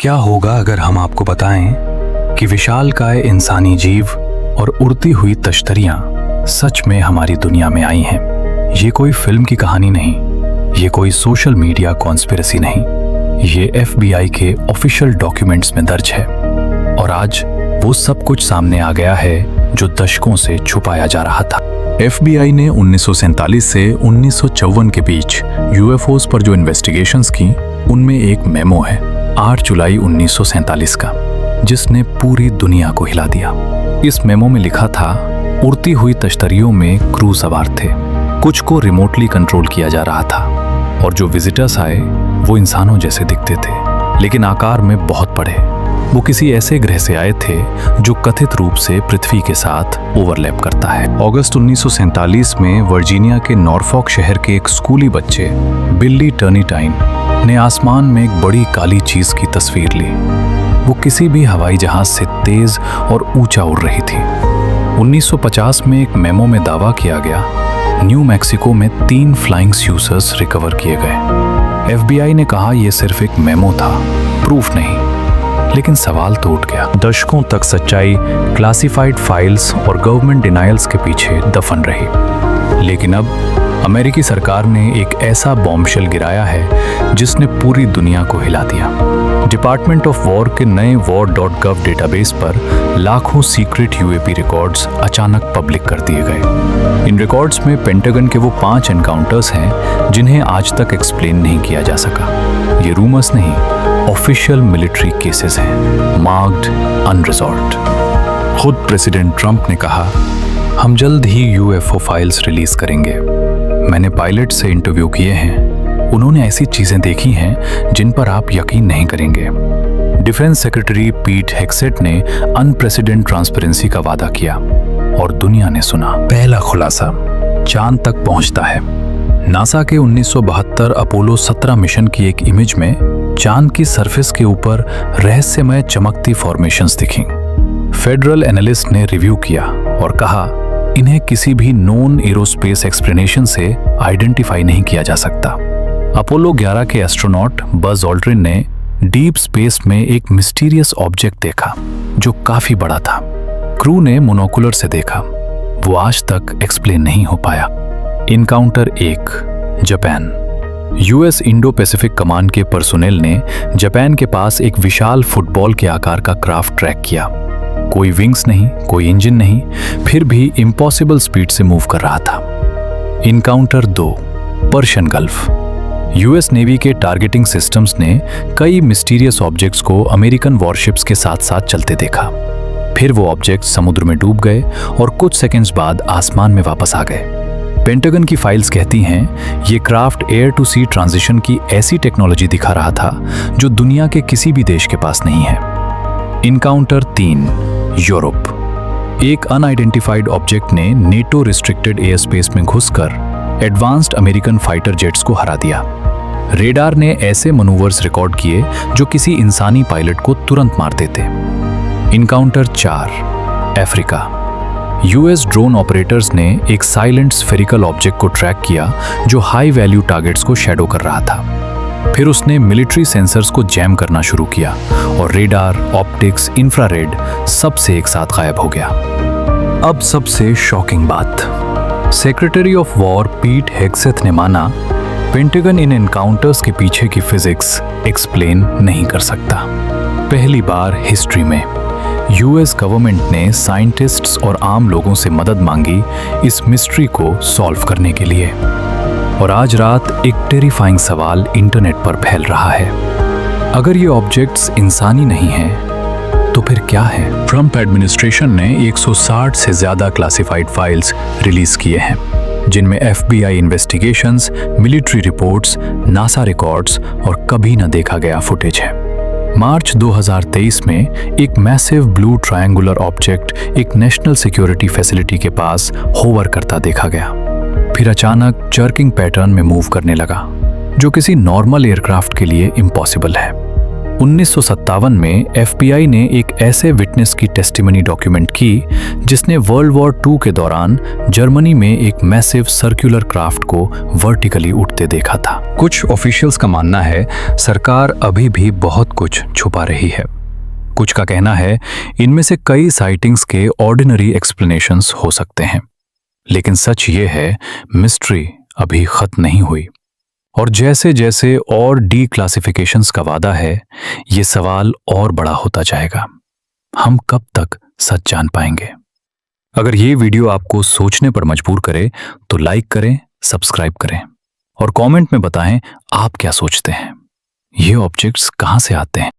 क्या होगा अगर हम आपको बताएं कि विशालकाय इंसानी जीव और उड़ती हुई तश्तरियां सच में हमारी दुनिया में आई हैं। ये कोई फिल्म की कहानी नहीं, ये कोई सोशल मीडिया कॉन्स्पिरेसी नहीं, ये FBI के ऑफिशियल डॉक्यूमेंट्स में दर्ज है। और आज वो सब कुछ सामने आ गया है जो दशकों से छुपाया जा रहा था। FBI ने 1947 से 1954 के बीच UFOs पर जो इन्वेस्टिगेशंस की, उनमें एक मेमो है 8 जुलाई 1947 का, जिसने पूरी दुनिया को हिला दिया। इस मेमो में लिखा था, उड़ती हुई तश्तरियों में क्रू सवार थे, कुछ को रिमोटली कंट्रोल किया जा रहा था और जो विजिटर्स आए वो इंसानों जैसे दिखते थे, लेकिन आकार में बहुत बड़े। वो किसी ऐसे ग्रह से आए थे जो कथित रूप से पृथ्वी के साथ ओवरलैप करता है। अगस्त 1947 में वर्जीनिया के नॉर्फॉक शहर के एक स्कूली बच्चे बिल्ली टर्निटाइन ने आसमान में एक बड़ी काली चीज की तस्वीर ली। वो किसी भी हवाई जहाज से तेज और ऊंचा उड़ रही थी। 1950 में एक मेमो में दावा किया गया, न्यू मैक्सिको में 3 फ्लाइंग स्यूसर्स रिकवर किए गए। FBI ने कहा यह सिर्फ एक मेमो था, प्रूफ नहीं। लेकिन सवाल तो उठ गया। दशकों तक सच्चाई क्लासिफाइड फाइल्स और गवर्नमेंट डिनायल्स के पीछे दफन रही। लेकिन अब अमेरिकी सरकार ने एक ऐसा बॉम्बशेल गिराया है जिसने पूरी दुनिया को हिला दिया। डिपार्टमेंट ऑफ वॉर के नए war.gov डेटाबेस पर लाखों सीक्रेट UAP रिकॉर्ड्स अचानक पब्लिक कर दिए गए। इन रिकॉर्ड्स में पेंटागन के वो 5 एनकाउंटर्स हैं जिन्हें आज तक एक्सप्लेन नहीं किया जा सका। ये रूमर्स नहीं, ऑफिशियल मिलिट्री केसेस हैं, मार्क्ड अनरिजॉल्व्ड। खुद प्रेसिडेंट ट्रंप ने कहा, हम जल्द ही UFO फाइल्स रिलीज करेंगे। मैंने पायलट से इंटरव्यू किए हैं, उन्होंने ऐसी चीजें देखी हैं जिन पर आप यकीन नहीं करेंगे। डिफेंस सेक्रेटरी पीट हेग्सेट ने अनप्रेसिडेंट ट्रांसपेरेंसी का वादा किया और दुनिया ने सुना। पहला खुलासा, चांद तक पहुंचता है। नासा के 1972 अपोलो 17 मिशन की एक इमेज में चांद की सरफेस के ऊपर रहस्यमय चमकती फॉर्मेशंस दिखीं। फेडरल एनालिस्ट ने रिव्यू किया और कहा, इन्हें किसी भी नोन एरोस्पेस एक्सप्लेनेशन से आइडेंटिफाई नहीं किया जा सकता। अपोलो 11 के एस्ट्रोनॉट बज ऑल्ड्रिन ने डीप स्पेस में एक मिस्टीरियस ऑब्जेक्ट देखा जो काफी बड़ा था। क्रू ने मोनोकुलर से देखा, वो आज तक एक्सप्लेन नहीं हो पाया। Encounter 1, Japan. US Indo Pacific command के पर्सोनेल ने जापान के पास एक विशाल फुटबॉल के आकार का क्राफ्ट ट्रैक किया। कोई विंग्स नहीं, कोई इंजन नहीं, फिर भी इम्पॉसिबल स्पीड से मूव कर रहा था। Encounter 2, Persian gulf. US navy के टारगेटिंग सिस्टम्स ने कई मिस्टीरियस ऑब्जेक्ट्स को अमेरिकन वॉरशिप्स के साथ साथ चलते देखा। फिर वो ऑब्जेक्ट्स समुद्र में डूब गए और कुछ सेकंड्स बाद आसमान में वापस आ गए। पेंटागन की फाइल्स कहती हैं ये craft air to sea transition की ऐसी टेक्नोलॉजी दिखा रहा था जो दुनिया के किसी भी देश के पास नहीं है। Encounter 3, Europe. एक अनआइडेंटिफाइड ऑब्जेक्ट ने नेटो रिस्ट्रिक्टेड एयर स्पेस में घुसकर एडवांस्ड अमेरिकन फाइटर जेट्स को हरा दिया। रेडार ने ऐसे मनूवर्स रिकॉर्ड किए जो किसी इंसानी पायलट को तुरंत मार देते। Encounter 4, Africa. US drone operators ने एक साइलेंट स्फेरिकल ऑब्जेक्ट को ट्रैक किया जो हाई वैल्यू टारगेट्स को शैडो कर रहा था। फिर उसने मिलिट्री सेंसर्स को जैम करना शुरू किया और रेडार, ऑप्टिक्स, इंफ्रारेड सबसे एक साथ गायब हो गया। अब सबसे शॉकिंग बात, सेक्रेटरी ऑफ वॉर पीट हेग्सेथ ने माना, पेंटागन इन एनकाउंटर्स के पीछे की फिजिक्स एक्सप्लेन नहीं कर सकता। पहली बार हिस्ट्री में US गवर्नमेंट ने साइंटिस्ट्स और आम लोगों से मदद मांगी इस मिस्ट्री को सॉल्व करने के लिए। और आज रात एक टेरिफाइंग सवाल इंटरनेट पर फैल रहा है, अगर ये ऑब्जेक्ट्स इंसानी नहीं हैं तो फिर क्या है? ट्रंप एडमिनिस्ट्रेशन ने 160 से ज्यादा क्लासिफाइड फाइल्स रिलीज किए हैं, जिनमें FBI investigations, military reports, NASA records और कभी न देखा गया फुटेज है। मार्च 2023 में एक मैसिव ब्लू ट्रायंगुलर ऑब्जेक्ट एक नेशनल सिक्योरिटी फैसिलिटी के पास होवर करता देखा गया। फिर अचानक जर्किंग पैटर्न में मूव करने लगा, जो किसी नॉर्मल एयरक्राफ्ट के लिए इम्पॉसिबल है। 1957 में FBI ने एक ऐसे विटनेस की टेस्टिमनी डॉक्यूमेंट की जिसने वर्ल्ड वॉर II के दौरान जर्मनी में एक मैसिव सर्कुलर क्राफ्ट को वर्टिकली उड़ते देखा था। कुछ ऑफिशियल्स का मानना है सरकार अभी भी बहुत कुछ छुपा रही है। कुछ का कहना है इनमें से कई साइटिंग्स के ऑर्डिनरी एक्सप्लेनेशंस हो सकते हैं, लेकिन सच ये है मिस्ट्री अभी खत्म नहीं हुई। और जैसे जैसे और डीक्लासिफिकेशंस का वादा है, ये सवाल और बड़ा होता जाएगा। हम कब तक सच जान पाएंगे? अगर ये वीडियो आपको सोचने पर मजबूर करे तो लाइक करें, सब्सक्राइब करें और कमेंट में बताएं आप क्या सोचते हैं। ये ऑब्जेक्ट्स कहां से आते हैं?